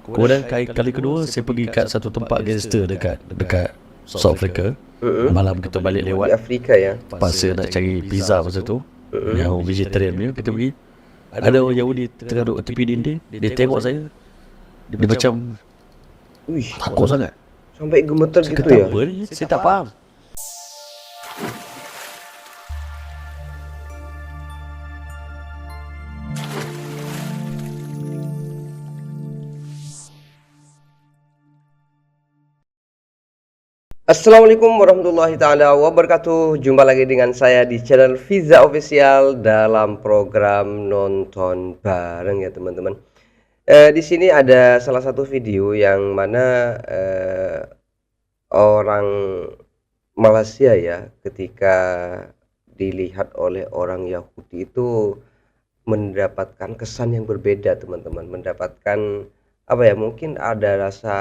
Kemudian kali kedua saya pergi kat satu tempat gangster dekat South Africa. Malam kita balik Di lewat Afrika ya. pasal nak cari pizza masa tu. Yang vegetarian punya kita pergi. Ada orang Yahudi tengah duduk tepi dinding. Dia tengok saya. Dia macam Wih, takut sangat. sampai gemeter Saya gitu kata ya. apa ni? Saya tak faham. Assalamualaikum warahmatullahi taala wabarakatuh. Jumpa lagi dengan saya di channel Fiza Official dalam program nonton bareng ya teman-teman. Di sini ada salah satu video yang mana orang Malaysia ya, ketika dilihat oleh orang Yahudi itu mendapatkan kesan yang berbeda teman-teman, mendapatkan apa ya, mungkin ada rasa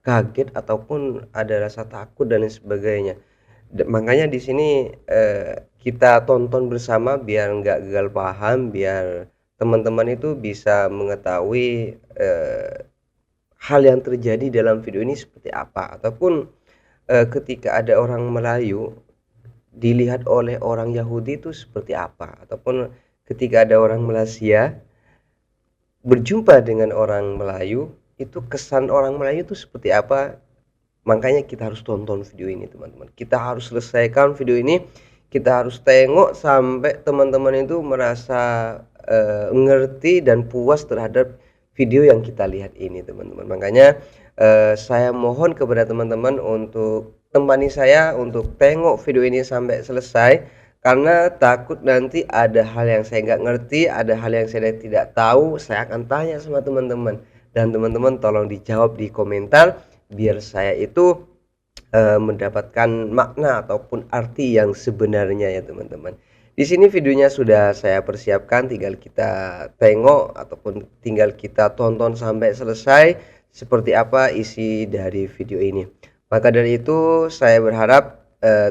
kaget ataupun ada rasa takut dan lain sebagainya. Makanya di sini kita tonton bersama biar nggak gagal paham, biar teman-teman itu bisa mengetahui hal yang terjadi dalam video ini seperti apa, ataupun ketika ada orang Melayu dilihat oleh orang Yahudi itu seperti apa, ataupun ketika ada orang Malaysia berjumpa dengan orang Melayu, itu kesan orang Melayu itu seperti apa. Makanya kita harus tonton video ini teman-teman, kita harus selesaikan video ini, kita harus tengok sampai teman-teman itu merasa ngerti dan puas terhadap video yang kita lihat ini teman-teman. Makanya saya mohon kepada teman-teman untuk temani saya untuk tengok video ini sampai selesai, karena takut nanti ada hal yang saya nggak ngerti, ada hal yang saya tidak tahu, saya akan tanya sama teman-teman. Dan teman-teman tolong dijawab di komentar, biar saya itu mendapatkan makna ataupun arti yang sebenarnya ya teman-teman. Di sini videonya sudah saya persiapkan, tinggal kita tengok ataupun tinggal kita tonton sampai selesai seperti apa isi dari video ini. Maka dari itu saya berharap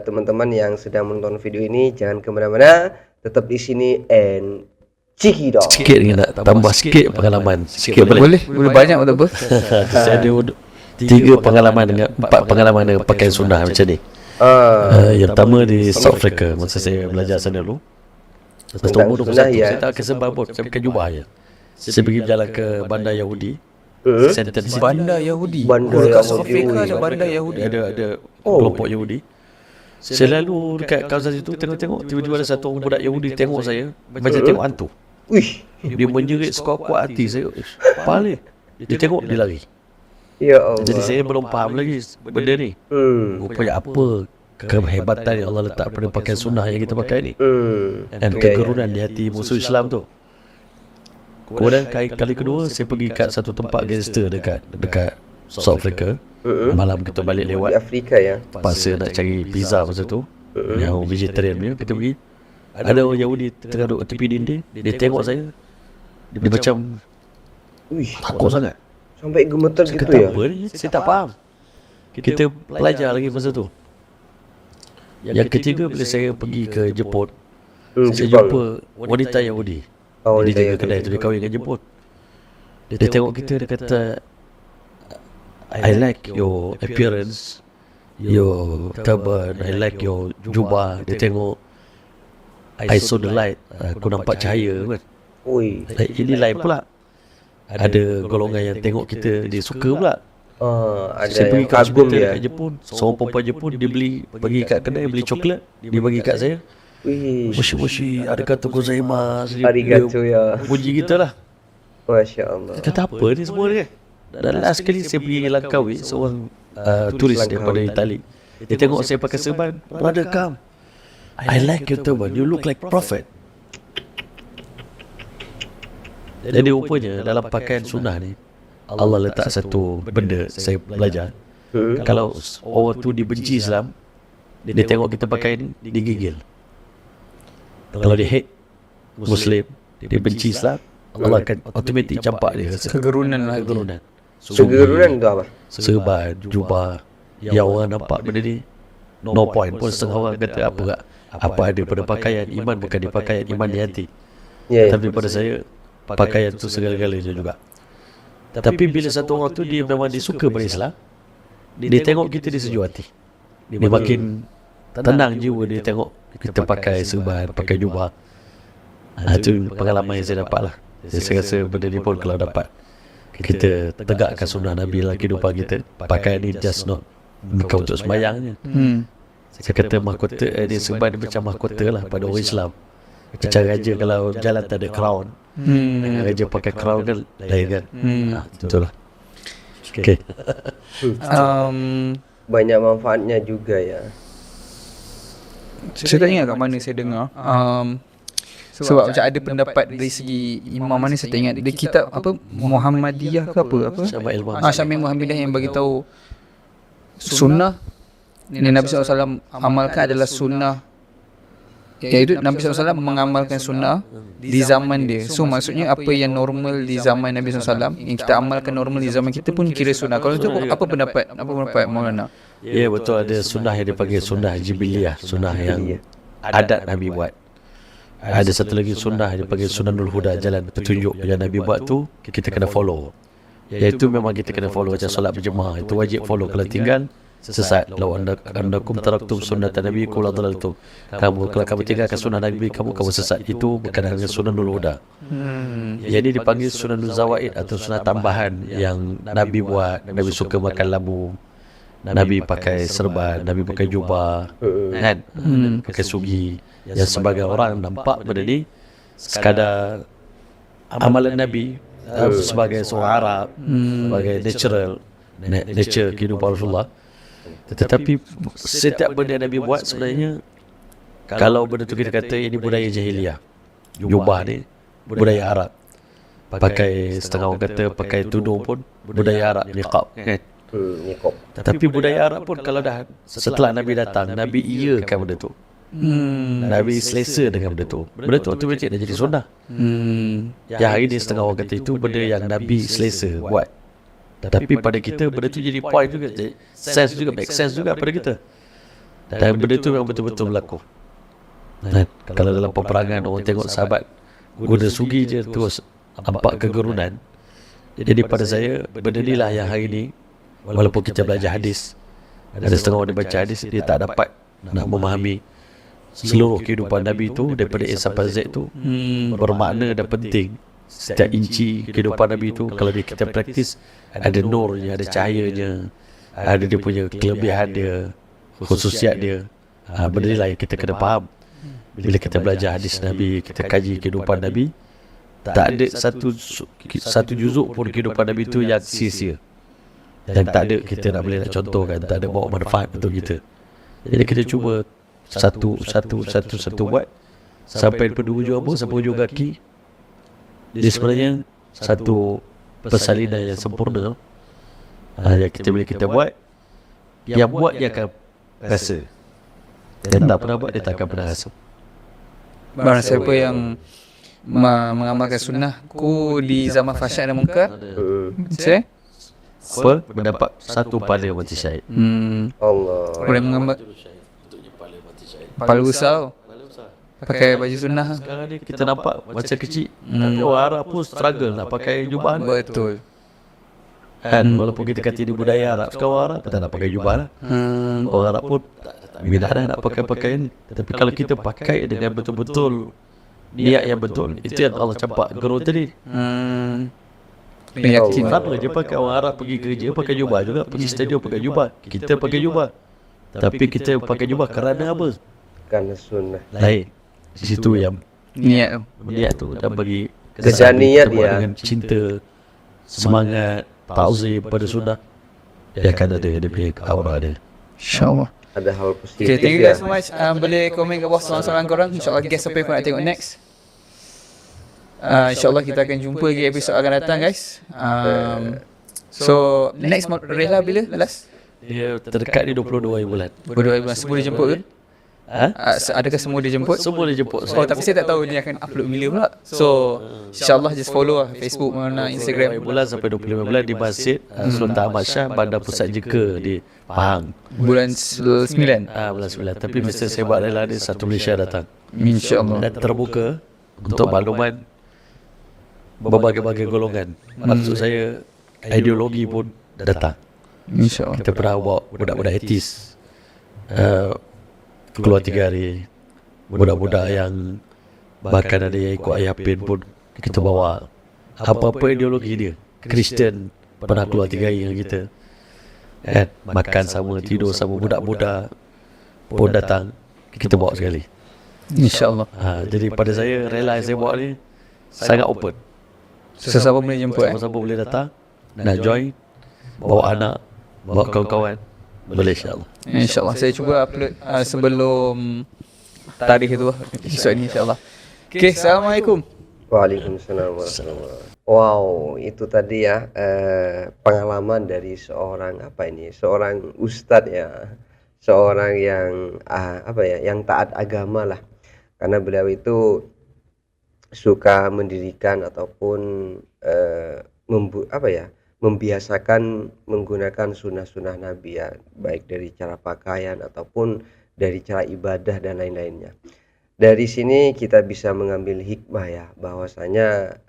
teman-teman yang sedang menonton video ini jangan kemana-mana, tetap di sini and cekidot. Sikit ni nak tambah sikit pengalaman. Sikit boleh? Boleh banyak atau apa? Saya ada 3 pengalaman dengan 4 pengalaman dengan pakaian sunnah macam ni. Yang pertama di South Africa, masa saya belajar sana dulu. Lepas tu umur 21, saya tak kesempatan pun, saya pakai jubah je. Saya pergi berjalan ke bandar Yahudi. Center di situ. Bandar Yahudi. Bandar Dekat Yahudi. South Africa ada bandar Yahudi. Ada kelompok Yahudi. Saya lalu dekat kawasan situ tengok-tengok, tiba-tiba ada satu orang budak Yahudi tengok saya macam tengok hantu. Wih, Dia menjerit sekuat-kuat hati saya. Pala. Dia tengok, dia lari. ya Allah. Jadi saya belum faham lagi benda ni. Rupanya apa kehebatan yang Allah letak pada pakaian sunnah yang kita pakai ni, dan kegerunan di hati musuh Islam tu. Kemudian kali kedua saya pergi kat satu tempat gangster dekat South Africa. Malam kita balik Di lewat Afrika ya. pasal nak cari pizza masa tu. Yang vegetarian punya kita pergi. Ada orang Yahudi tengah duduk tepi dinding. Dia tengok saya. Dia macam Wih, takut sangat. sampai gemeter Saya gitu kata ya. apa ni? Saya tak faham. Kita belajar lagi masa tu. Yang ketiga bila saya pergi ke Jepun, saya Jepang. jumpa wanita Yahudi. Oh, Dia wanita jaga Yahudi. kedai tu, dia kahwin dengan Jepun. Dia tengok kita, dia kata, I like your appearance, your turban, I like your jubah. Dia tengok, I saw the light, aku nampak cahaya kan. Wih, Ini lain pula. Ada golongan yang tengok kita, dia suka pula. ada Saya pergi yang ke kagum hospital ya. dekat Jepun. Seorang perempuan Jepun, dia pergi kat kedai beli coklat, dia bagi kat saya. Wih, Moshi, arigatou gozaimasu. arigato ya. Puji kita lah. Masya Allah. Kata apa ni semua ni? Dan last kali saya pergi Langkawi, seorang turis daripada Itali. Dia tengok saya pakai serban. Brother, come, I like your turban, you look like prophet. Jadi rupanya dalam pakaian sunnah ni, Allah letak satu benda saya belajar. Kalau orang tu dibenci Islam, dia tengok kita pakai ni, dia gigil. Kalau dia hate Muslim, dia benci Islam, Allah akan automatik campak dia. Kegerunan lah. Kegerunan. Kegerunan itu apa? Serban, jubah. Yang orang nampak benda ni, no point pun. Setengah orang kata apa ada pada pakaian, iman bukan di pakaian, iman di hati. Ya, Tapi pada saya, pakaian tu segala-galanya juga. Tapi bila satu orang tu dia memang dia suka pada Islam, dia tengok kita dia sejuk hati. Dia makin tenang jiwa dia tengok kita pakai serban, pakai jubah. Itu pengalaman yang saya dapat lah. Saya rasa benda ni pun kalau dapat kita tegakkan sunnah Nabi dalam kehidupan kita, pakaian ni just not bukan untuk sembahyang je. Saya kata mahkota dia serban dia macam mahkota lah pada orang Islam. Macam raja kalau jalan tak ada crown, raja pakai crown kan lain kan. Betul lah. Okay. Banyak manfaatnya juga ya. Saya tak ingat kat mana saya dengar. Sebab macam ada pendapat dari segi imam mana saya tak ingat. Dia kitab apa Muhammadiyah ke apa? Syama'il Syama'il Muhammadiyah yang bagi tahu sunnah yang Nabi SAW amalkan adalah sunnah, iaitu Nabi SAW mengamalkan sunnah di zaman dia. So maksudnya apa yang normal di zaman Nabi SAW, yang kita amalkan normal di zaman kita pun kira sunnah. Kalau itu apa pendapat Maulana? Ya betul, ada sunnah yang dipanggil sunnah jibiliyah, sunnah yang adat Nabi buat. Ada satu lagi sunnah yang dipanggil sunnahul huda, jalan petunjuk yang Nabi buat tu kita kena follow. Iaitu memang kita kena follow. Macam solat berjemaah itu wajib follow, kalau tinggal sesat. Law annakum taraktum sunnatan nabi qul adlaltum. Kamu kalau kamu tinggalkan sunnah Nabi kamu sesat. Itu bukan hanya sunnahul huda. Jadi dipanggil sunnahul zawaid atau sunnah tambahan yang Nabi buat. Nabi suka makan lambu, Nabi pakai serban, Nabi pakai jubah, kan? Pakai sugi. Yang sebagai orang nampak benda ni sekadar amalan Nabi sebagai seorang Arab, sebagai nature kehidupan Rasulullah. Tetapi setiap benda yang Nabi buat sebenarnya, kalau benda tu kita kata ini budaya jahiliah, jubah ni budaya Arab, pakai setengah orang kata pakai tudung pun budaya Arab, niqab kan. Tapi budaya Arab pun kalau dah setelah Nabi datang, Nabi iakan benda tu. Nabi selesa dengan benda tu. Benda tu automatik dah jadi sunnah. Yang hari ni setengah orang kata itu benda yang Nabi selesa buat. Tapi pada kita benda tu jadi point juga, sense juga, make sense juga pada kita. Dan benda tu memang betul-betul berlaku. Kalau dalam peperangan orang tengok sahabat guna sugi je terus nampak kegerunan. Jadi pada saya benda ni lah yang hari ni, walaupun kita belajar hadis, ada setengah orang dia baca hadis, dia tak dapat nak memahami seluruh kehidupan Nabi tu daripada A sampai Z tu bermakna dan penting. Setiap inci kehidupan Nabi tu kalau kita praktis, ada nurnya, ada cahayanya, ada dia punya kelebihan dia, khususiat dia. Benda ni lah yang kita kena faham. Bila kita belajar hadis Nabi, kita kaji kehidupan Nabi, tak ada satu juzuk pun kehidupan Nabi tu yang sia-sia. Dan tak ada kita nak boleh nak contohkan, tak ada bawa manfaat untuk kita. Jadi kita cuba satu buat sampai pada hujung apa, sampai hujung kaki. Dia sebenarnya satu persalinan yang sempurna. Yang kita bila kita buat, yang buat dia akan rasa. Yang tak pernah buat dia tak akan pernah rasa. Barang siapa yang mengamalkan sunnahku di zaman fahsyat dan munkar, saya mendapat satu pahala mati syahid. Allah. boleh mengamal pahala besar pakai baju sunnah. Sekarang ni kita nampak macam kecil, tapi orang Arab pun struggle nak pakai jubah. Betul. Kan walaupun kita kata di budaya Arab, sekarang orang Arab tak nak pakai jubah lah. Orang Arab pun tak minat dah nak pakai pakaian ni. Tapi kalau kita pakai dengan betul-betul niat yang betul, itu yang Allah campak gerun tadi. Yakin. Sama je pakai orang Arab pergi kerja pakai jubah juga, pergi stadium pakai jubah, kita pakai jubah. Tapi kita pakai jubah kerana apa? Karena sunnah. Lain. Di situ yang Niat tu dan bagi Kesan niat kita buat ya. dengan cinta, semangat, ta'zim pada sunnah, dia akan ada dia punya aura dia. InsyaAllah. Ada hal positif Okay, thank you ya. guys so much. Boleh komen kat bawah soalan-soalan korang. InsyaAllah guest apa yang korang nak tengok next. InsyaAllah kita akan jumpa lagi episod akan datang guys. So next Rehla bila last? Dia terdekat ni 22 bulan. Berdua bulan. Semua dijemput ke? Adakah semua dijemput? Semua dia jemput Oh, tapi saya tak tahu dia akan upload bila pula. So InsyaAllah just follow lah Facebook mana Instagram. 22 bulan sampai 25 bulan di Masjid Sultan Ahmad Shah, Bandar Pusat Jeka di Pahang. Bulan 9. Bulan 9. Tapi mesti saya buat rela ni satu Malaysia datang. InsyaAllah. Dan terbuka untuk makluman berbagai-bagai golongan. Maksud saya ideologi pun datang. InsyaAllah. Kita pernah bawa budak-budak etis keluar 3 hari, budak-budak yang bahkan ada yang ikut ayah pin pun kita bawa. Apa-apa ideologi dia, Kristen pernah keluar 3 hari dengan kita, kan, makan sama, tidur sama, budak-budak pun datang, kita bawa sekali. InsyaAllah. Jadi pada saya, rela yang saya bawa ni sangat open. Sesiapa boleh jemput Siapa-siapa boleh datang, nak join, bawa anak, bawa kawan-kawan, boleh insyaAllah. InsyaAllah. Saya cuba upload sebelum tarikh itu esok ni insyaAllah. Okay, Assalamualaikum. Waalaikumsalam warahmatullahi wabarakatuh. Wow, itu tadi ya pengalaman dari seorang seorang ustadz ya, seorang yang yang taat agama lah, karena beliau itu suka mendirikan ataupun membiasakan menggunakan sunnah-sunnah Nabi ya, baik dari cara pakaian ataupun dari cara ibadah dan lain-lainnya. Dari sini kita bisa mengambil hikmah ya, bahwasanya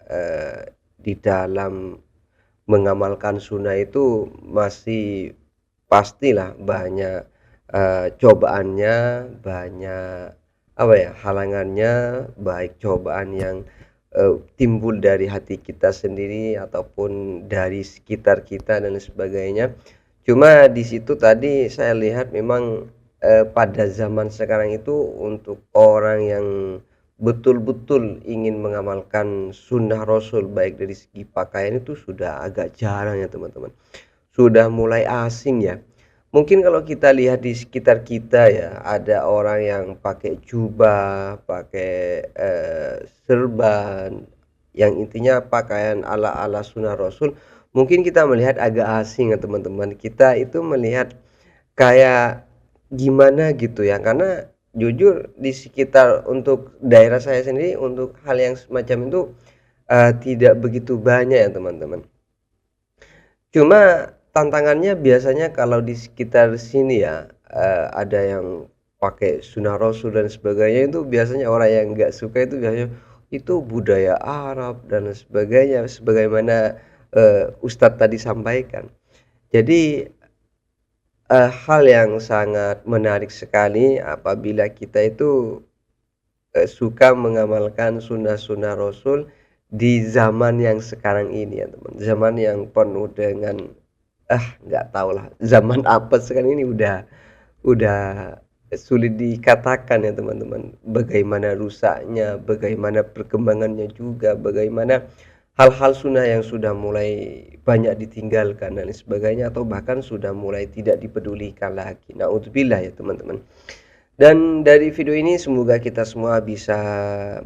di dalam mengamalkan sunnah itu masih pastilah banyak cobaannya, banyak halangannya, baik cobaan yang timbul dari hati kita sendiri ataupun dari sekitar kita dan sebagainya. Cuma di situ tadi saya lihat memang pada zaman sekarang itu untuk orang yang betul-betul ingin mengamalkan sunnah Rasul baik dari segi pakaian itu sudah agak jarang ya teman-teman, sudah mulai asing ya. Mungkin kalau kita lihat di sekitar kita ya, ada orang yang pakai jubah, pakai serban, yang intinya pakaian ala-ala sunnah Rasul. Mungkin kita melihat agak asing ya teman-teman, kita itu melihat kayak gimana gitu ya, karena jujur di sekitar untuk daerah saya sendiri untuk hal yang semacam itu tidak begitu banyak ya teman-teman. Cuma tantangannya biasanya kalau di sekitar sini ya, ada yang pakai sunnah Rasul dan sebagainya, itu biasanya orang yang nggak suka itu biasanya itu budaya Arab dan sebagainya, sebagaimana Ustadz tadi sampaikan. Jadi hal yang sangat menarik sekali apabila kita itu suka mengamalkan sunnah-sunnah Rasul di zaman yang sekarang ini ya teman, zaman yang penuh dengan nggak tahu lah zaman apa sekarang ini, udah sulit dikatakan ya teman-teman, bagaimana rusaknya, bagaimana perkembangannya juga, bagaimana hal-hal sunnah yang sudah mulai banyak ditinggalkan dan sebagainya, atau bahkan sudah mulai tidak dipedulikan lagi. Na'udzubillah ya teman-teman. Dan dari video ini semoga kita semua bisa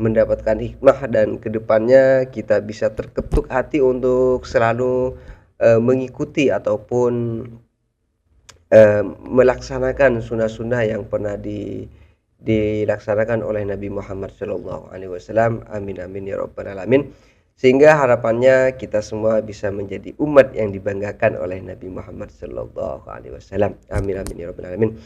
mendapatkan hikmah dan kedepannya kita bisa terketuk hati untuk selalu mengikuti ataupun melaksanakan sunnah-sunnah yang pernah dilaksanakan oleh Nabi Muhammad SAW. Amin amin ya rabbal alamin. Sehingga harapannya kita semua bisa menjadi umat yang dibanggakan oleh Nabi Muhammad SAW. Amin amin ya rabbal alamin.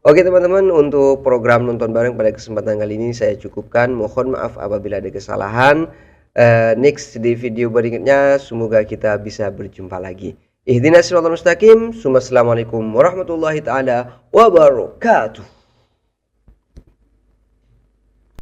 Oke teman-teman, untuk program nonton bareng pada kesempatan kali ini saya cukupkan. Mohon maaf apabila ada kesalahan. Next di video berikutnya semoga kita bisa berjumpa lagi. Ihdinas siratal mustaqim. Assalamualaikum warahmatullahi taala wabarakatuh.